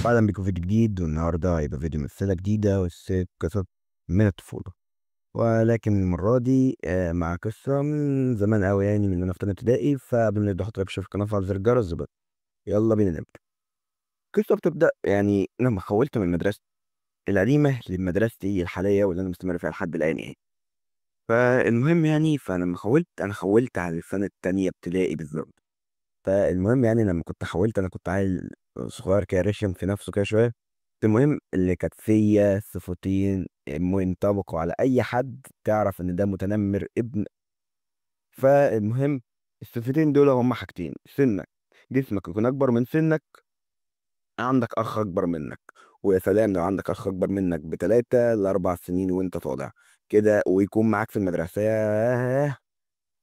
أهلا بيكم في فيديو جديد، والنهاردة هيبقى فيديو من سلسلة جديدة وسلسلة قصص من الطفولة. ولكن المرة دي مع قصة من زمان أوي، يعني من وأنا في تانية ابتدائي. فقبل ما نبدأ حط لايك في القناة وفعل زر الجرس بقى. يلا بينا نبدأ. القصة بتبدأ يعني لما حولت من مدرستي القديمة لمدرستي الحالية واللي أنا مستمر فيها لحد الآن يعني. فالمهم يعني فلما حولت أنا حولت على السنة التانية ابتدائي بالظبط. فالمهم يعني لما كنت حولت أنا كنت عيل صغير كده رخم في نفسه كده شوية. المهم اللي كانت فيا صفتين ينطبقوا على اي حد تعرف ان ده متنمر ابن. فالمهم الصفتين دول هم حاجتين: سنك، جسمك يكون اكبر من سنك، عندك اخ اكبر منك. ويا سلام لو عندك اخ اكبر منك ب3 ل4 سنين وانت طالع كده ويكون معاك في المدرسة، ياه،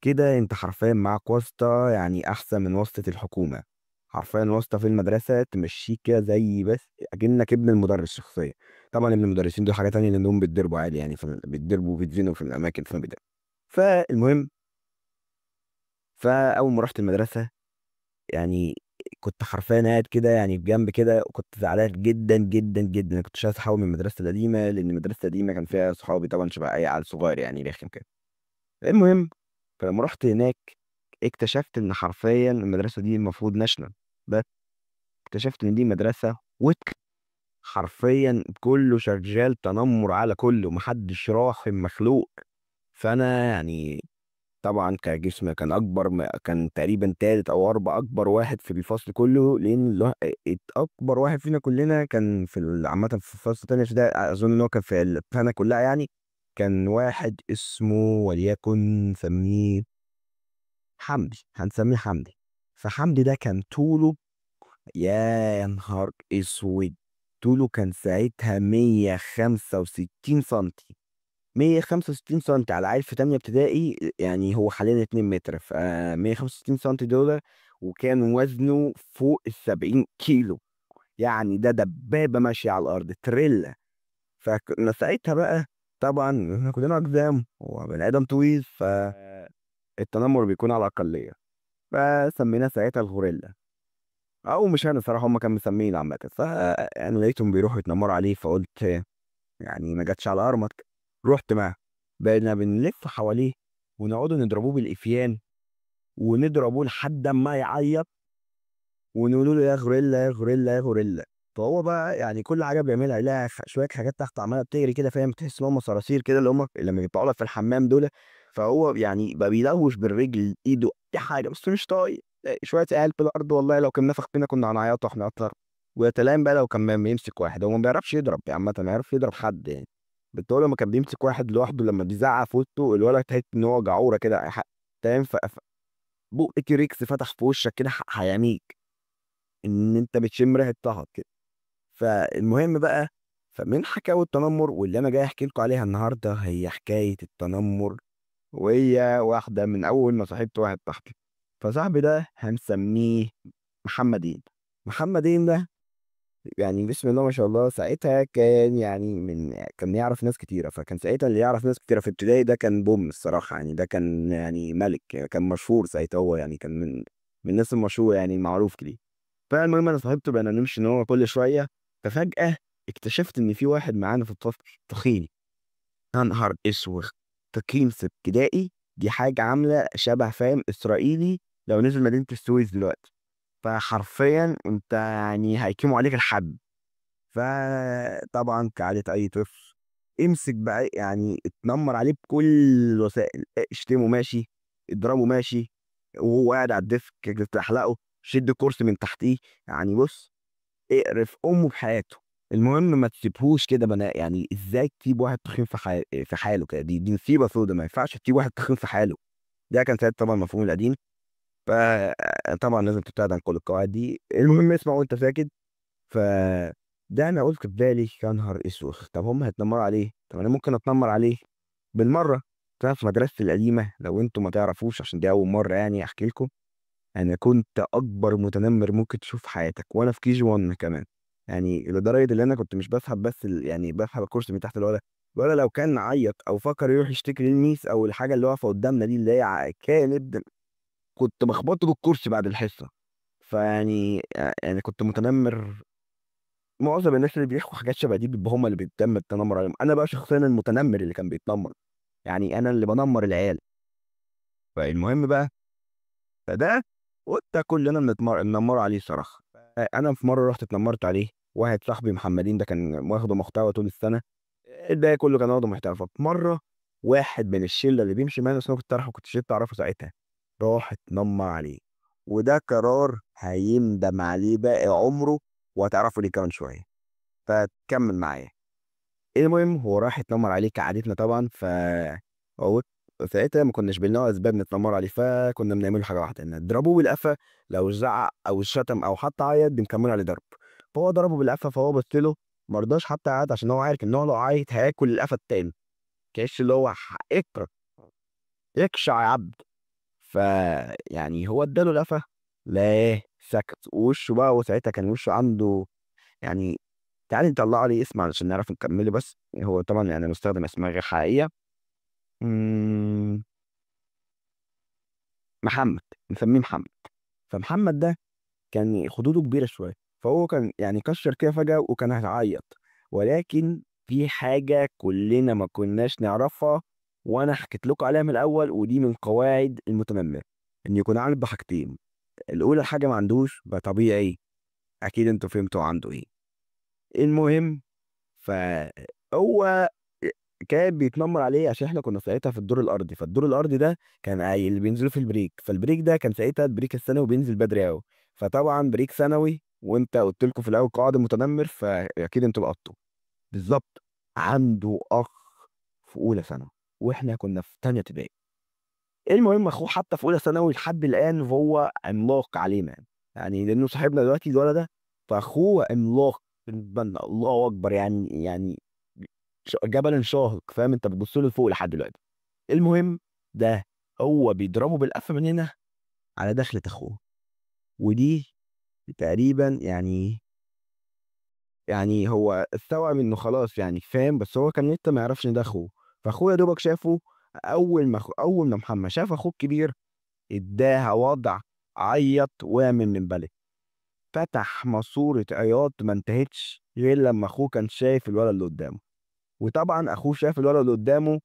كده انت حرفيا معاك واسطة، يعني احسن من واسطة الحكومة. حرفيا واسطة في المدرسة تمشيك كده زي بس اكنك ابن المدرس شخصيا. طبعا ابن المدرسين دول حاجة تانية لانهم بيتضربوا عادي، يعني بيتضربوا وبيتزنوا في الاماكن فبدا. فالمهم فاول ما رحت المدرسة يعني كنت حرفيا قاعد كده يعني بجنب كده، وكنت زعلان جدا جدا جدا. انا كنت مش عايز احول من المدرسة القديمة لان المدرسة القديمة كان فيها صحابي طبعا شبه اي عيل صغير يعني رخم كده. المهم فلما رحت هناك اكتشفت ان حرفيا المدرسه دي المفروض ناشونال، بس اكتشفت ان دي مدرسه ويك. حرفيا كله شغال تنمر على كله، محدش راحم مخلوق. فانا يعني طبعا كجسم كان اكبر، كان تقريبا تالت او اربع اكبر واحد في الفصل كله، لان اكبر واحد فينا كلنا كان في عامه في الفصل التاني ده. اظن ان هو كان في السنه كلها يعني. كان واحد اسمه وليكن نسميه حمدي، هنسميه حمدي. فحمدي ده كان طوله، يا نهار اسود، طوله كان ساعتها 165 سنتي. 165 سنتي على عيل في تانية ابتدائي، يعني هو حاليا 2 متر، ف 165 سنتي دول. وكان وزنه فوق ال70 كيلو، يعني ده دبابة ماشية على الأرض تريلا. فكنا ساعتها بقى، طبعا احنا كلنا أقزام وبني آدم طويل، فالتنمر بيكون على الأقلية. فسميناه ساعتها الغوريلا، او مش انا صراحه، هم كانوا مسمين عامه. فانا لقيتهم بيروحوا يتنمروا عليه، فقلت يعني ما جاتش على ارمك. رحت معاه، بقينا بنلف حواليه ونقعدوا نضربوه بالافيان، ونضربوه لحد ما يعيط، ونقول له يا غوريلا يا غوريلا يا غوريلا. فهو بقى يعني كل حاجه بيعملها يلاقي شويه حاجات تحت عماله بتجري كده، فاهم؟ تحس ان هم صراصير كده اللي هم لما بيطلعوا لك في الحمام دول. فهو يعني بقى بيلوش بالرجل ايده دي حاجه، بس مش طايق شويه عيال في الارض. والله لو كان نفخ فينا كنا هنعيط واحنا اكتر. ويا سلام بقى لو كان بيمسك واحد، هو ما بيعرفش يضرب يعني، عامه ما يعرفش يضرب حد يعني. بس هو لما كان بيمسك واحد لوحده لما بيزعق في وسطه الولد تحس ان هو جعوره كده، فاهم؟ بق تيريكس فتح في وشك كده، هيعميك ان انت بتشم ريحه طهط كده. فالمهم بقى، فمن حكاوي التنمر واللي انا جاي احكي لكم عليها النهارده هي حكايه التنمر. وهي واحده من اول ما صاحبت واحد صاحبي. فصاحبي ده هنسميه محمدين. محمدين ده يعني بسم الله ما شاء الله ساعتها كان يعني كان يعرف ناس كتيره. فكان ساعتها اللي يعرف ناس كتيره في ابتدائي ده كان بوم الصراحه، يعني ده كان يعني ملك، كان مشهور ساعتها، هو يعني كان من الناس المشهوره يعني المعروف كده. فالمهم انا صاحبته بقينا نمشي ان هو كل شويه. ففجاه اكتشفت ان في واحد معانا في الفصل تخين. يا نهار اسود، تقييم في ابتدائي دي حاجه عامله شبه، فاهم؟ اسرائيلي لو نزل مدينه السويس دلوقتي. فحرفيا انت يعني هيقيموا عليك الحد. فطبعا كعادة اي طفل امسك بقى، يعني اتنمر عليه بكل الوسائل: اشتمه ماشي، اضربه ماشي، وهو قاعد على الديسك تحلقه، شد الكرسي من تحتيه. يعني بص، اقرف امه بحياته. المهم ما تسيبهوش كده بنا، يعني ازاي تسيب واحد تخين في حاله كده؟ دي نصيبه سودا، ما ينفعش تسيب واحد تخين في حاله. ده كان ساعتها طبعا المفهوم القديم. فطبعا لازم تبتعد عن كل القواعد دي. المهم اسمع وانت ساكت. ف ده انا قلت في بالي يا نهار اسود، طب هم هيتنمروا عليه، طب انا ممكن اتنمر عليه بالمره. طلع في مدرستي القديمه، لو انتوا ما تعرفوش عشان دي اول مره يعني احكي لكم، انا كنت اكبر متنمر ممكن تشوف في حياتك وانا في كي جي 1 كمان. يعني لدرجه ان انا كنت مش بسحب بس يعني بسحب الكرسي من تحت الولد. ولا لو كان عيط او فكر يروح يشتكي للميس او الحاجه اللي واقفه قدامنا دي اللي هي كانت، كنت بخبطه بالكرسي بعد الحصه. فيعني يعني كنت متنمر معظم الناس اللي بيحكوا حاجات شبه دي بيبقوا هم اللي بيتم التنمر عليهم. انا بقى شخصيا المتنمر اللي كان بيتنمر، يعني انا اللي بنمر العيال. فالمهم بقى، فده وده كلنا بنتنمر عليه صراحه. انا في مره رحت اتنمرت عليه، واحد صاحبي محمدين ده كان واخده محتوى طول السنه، الباقي كله كان واخده محتوى. ففي مره واحد من الشله اللي بيمشي معانا، بس انا كنت اعرفه، كنت شلت اعرفه ساعتها، راح اتنمر عليه. وده قرار هيندم عليه باقي عمره، وهتعرفوا ليه كمان شويه، فتكمل معايا. المهم هو راح يتنمر عليه كعادتنا طبعا. هو ساعتها ما كناش بنلاقي اسباب نتنمر عليه، فكنا بنعمل حاجه واحده، ان نضربه بالقفا. لو زعق او شتم او حتى عيط بنكمل عليه ضرب. فهو ضربه بالقفا، فهو بص له، ما رضاش حتى يعيط، عشان هو عارف ان هو لو عيط هياكل القفا التاني. كاش اللي هو اكتر، اكشع يا عبد. ف يعني هو اداله القفا، لا سكت وشه بقى. وساعتها كان وشه عنده يعني، تعالي نطلع لي اسم علشان نعرف نكمله. بس هو طبعا يعني مستخدم اسماء غير حقيقيه. مم، محمد، نسميه محمد. فمحمد ده كان خدوده كبيره شويه، فهو كان يعني كشر كده فجاه وكان هيعيط. ولكن في حاجه كلنا ما كناش نعرفها، وانا حكيت لكم عليها من الاول، ودي من قواعد المتنمر، ان يكون عارف بحاجتين. الاولى حاجه ما عندوش بقى طبيعي، اكيد انتوا فهمتوا عنده ايه. المهم، فهو كان بيتنمر عليه عشان احنا كنا ساعتها في الدور الارضي. فالدور الارضي ده كان اللي بينزلوا في البريك، فالبريك ده كان ساعتها البريك الثانوي بينزل بدري قوي. فطبعا بريك ثانوي، وانت قلت لكم في الاول قاعده متنمر، فاكيد انتوا لقطتوا بالظبط. عنده اخ في اولى ثانوي، واحنا كنا في تانية ابتدائي. المهم اخوه حتى في اولى ثانوي لحد الان وهو عملاق علينا، يعني لانه صاحبنا دلوقتي الولد ده، فاخوه عملاق بالنسبه لنا، الله اكبر يعني جبل شاهق، فاهم؟ انت بتبص له لفوق لحد دلوقتي. المهم، ده هو بيضربه بالقفا من هنا على دخلة اخوه. ودي تقريبا يعني هو استوعب انه خلاص يعني فاهم، بس هو كان لسه ما يعرفش ان ده اخوه. فاخوه يا دوبك شافه، اول ما محمد شاف اخوه الكبير اداها وضع، عيط وامن من بلد، فتح ماسورة عياط ما انتهتش غير لما اخوه كان شايف الولد اللي قدامه. وطبعا اخوه شاف الولد اللي قدامه،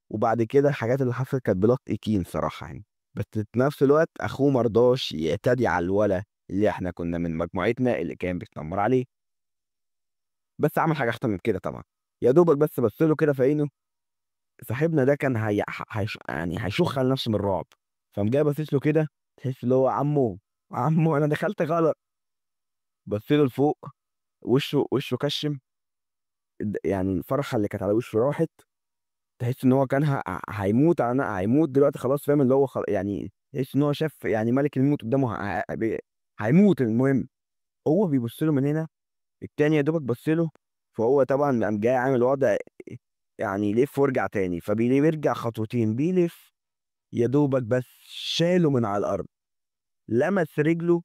وبعد كده الحاجات اللي حصلت كانت بلط اكين صراحه يعني. بس في نفس الوقت اخوه مرضاش يعتدي على الولا اللي احنا كنا من مجموعتنا اللي كان بيتنمر عليه، بس عمل حاجه احسن من كده طبعا. يا دوبك بس له كده في عينه، صاحبنا ده كان يعني هيشخ على نفسه من الرعب. فقام جاي باصص له كده، تحس اللي هو عمو، عمو انا دخلت غلط. بص له لفوق، وشه كشم، يعني الفرحه اللي كانت على وشه راحت. تحس ان هو كان هيموت، هيموت دلوقتي خلاص، فاهم؟ اللي هو يعني تحس ان هو شاف يعني ملك الموت قدامه، هيموت. المهم هو بيبص له من هنا، التاني يا دوبك بص له. فهو طبعا قام جاي عامل وضع يعني لف وارجع تاني، فبيرجع خطوتين بيلف، يا دوبك بس شاله من على الارض، لمس رجله،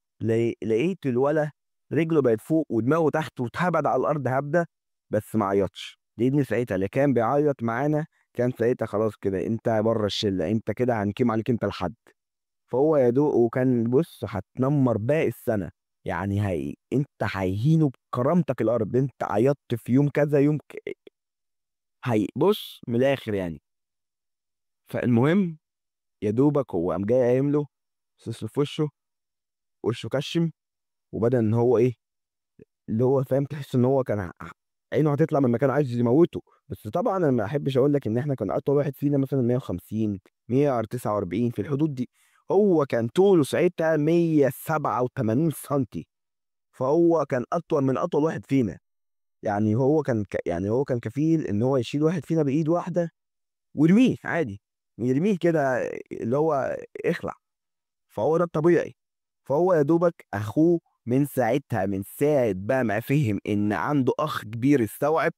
لقيت الولا رجله بقت فوق ودماغه تحت، واتهبد على الارض هبده. بس ما عيطش، لان ساعتها اللي كان بيعيط معانا كان ساعتها خلاص كده انت بره الشله، انت كده هنكيم عليك انت لحد. فهو يا دوب، وكان بص هتنمر باقي السنه، يعني انت هيهينوا بكرامتك الارض، انت عيطت في يوم كذا يوم بص من الاخر يعني. فالمهم، يا دوبك هو قام جاي قايم له، بصص له في وشه، وشه كشم، وبدا ان هو ايه، اللي هو فاهم، تحس ان هو كان عينه هتطلع من مكانه عايز يموته. بس طبعا انا ما احبش اقول لك ان احنا كان اطول واحد فينا مثلا 150، 149 في الحدود دي. هو كان طوله ساعتها 187 سنتي، فهو كان اطول من اطول واحد فينا. يعني هو كان يعني هو كان كفيل ان هو يشيل واحد فينا بايد واحده ويرميه عادي، يرميه كده اللي هو اخلع. فهو ده الطبيعي. فهو يا دوبك اخوه من ساعتها، من ساعة بقى ما فهم ان عنده اخ كبير استوعب،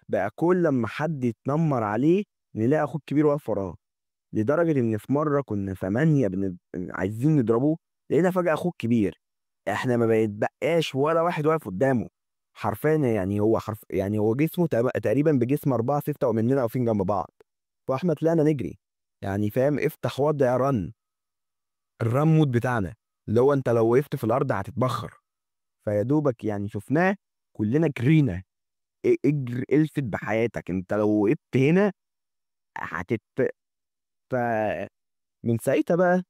بقى كل لما حد يتنمر عليه نلاقي اخوه الكبير واقف وراه. لدرجة ان في مرة كنا 8 عايزين نضربوه، لقينا فجأة اخوه الكبير، احنا ما بيتبقاش ولا واحد واقف قدامه حرفيا. يعني هو يعني هو جسمه تقريبا بجسم 4 6 ومننا واقفين جنب بعض. فاحنا طلعنا نجري، يعني فاهم، افتح وضع رن، الرن مود بتاعنا، اللي هو انت لو وقفت في الارض هتتبخر. فيا دوبك يعني شفناه، كلنا جرينا. اجر الفت بحياتك، انت لو وقفت هنا هتت ف- من ساعتها بقى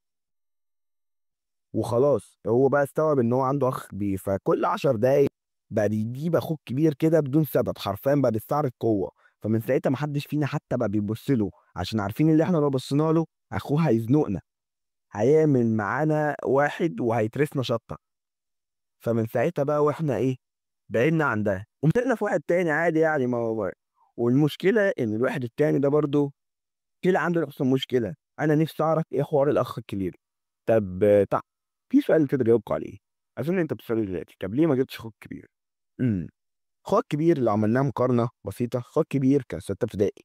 وخلاص، هو بقى استوعب ان هو عنده اخ كبير، فكل 10 دقايق بقى بيجيب اخوه الكبير كده بدون سبب، حرفيا بقى بيستعرض قوه. فمن ساعتها ما حدش فينا حتى بقى بيبص له، عشان عارفين اللي احنا لو بصينا له اخوه هيزنقنا، هيعمل معانا واحد وهيترسنا شطه. فمن ساعتها بقى واحنا ايه، بعدنا عن ده ومتقنا في واحد تاني عادي يعني، ما هو. والمشكله ان الواحد التاني ده برضه كده عنده نفس المشكله. انا نفسي اعرف ايه حوار الاخ الكبير. طب في سؤال كده جاوبكوا عليه. اظن انت بتسأل دلوقتي، طب ليه ما جبتش اخوك الكبير؟ اخوك الكبير لو عملناها مقارنه بسيطه، اخوك الكبير كان سته ابتدائي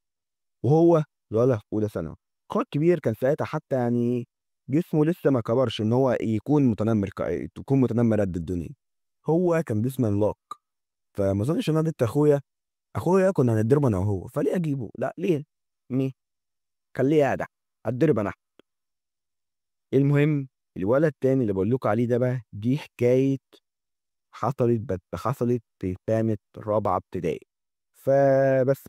وهو ولا في اولى ثانوي. اخوك الكبير كان ساعتها حتى يعني جسمه لسه ما كبرش ان هو يكون متنمر تكون متنمر قد الدنيا. هو كان جسم عملاق. فما اظنش ان انا اديت اخويا كنا هنضرب انا وهو، فليه اجيبه؟ لا ليه؟ مين؟ خليه قاعد اتضرب انا. المهم، الولد التاني اللي بقول لكم عليه ده بقى، دي حكايه حصلت في كانت رابعه ابتدائي. فبس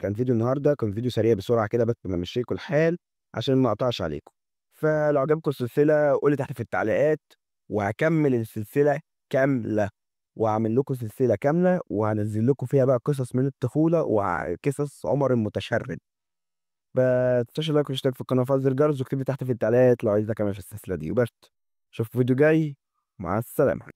كان فيديو النهارده، كان فيديو سريع بسرعه كده بس بمشيكوا الحال عشان ما اقطعش عليكم. فلو عجبكم السلسله قولي تحت في التعليقات، وهكمل السلسله كامله، وهعمل لكم سلسله كامله وهنزل لكم فيها بقى قصص من الطفوله وقصص عمر المتشرد. ما تنساش اللايك والاشتراك في القناه وفعل زر الجرس، واكتب لي تحت في التعليقات لو عايز اكمل في السلسله دي. وبس اشوفكم في فيديو جاي. مع السلامه.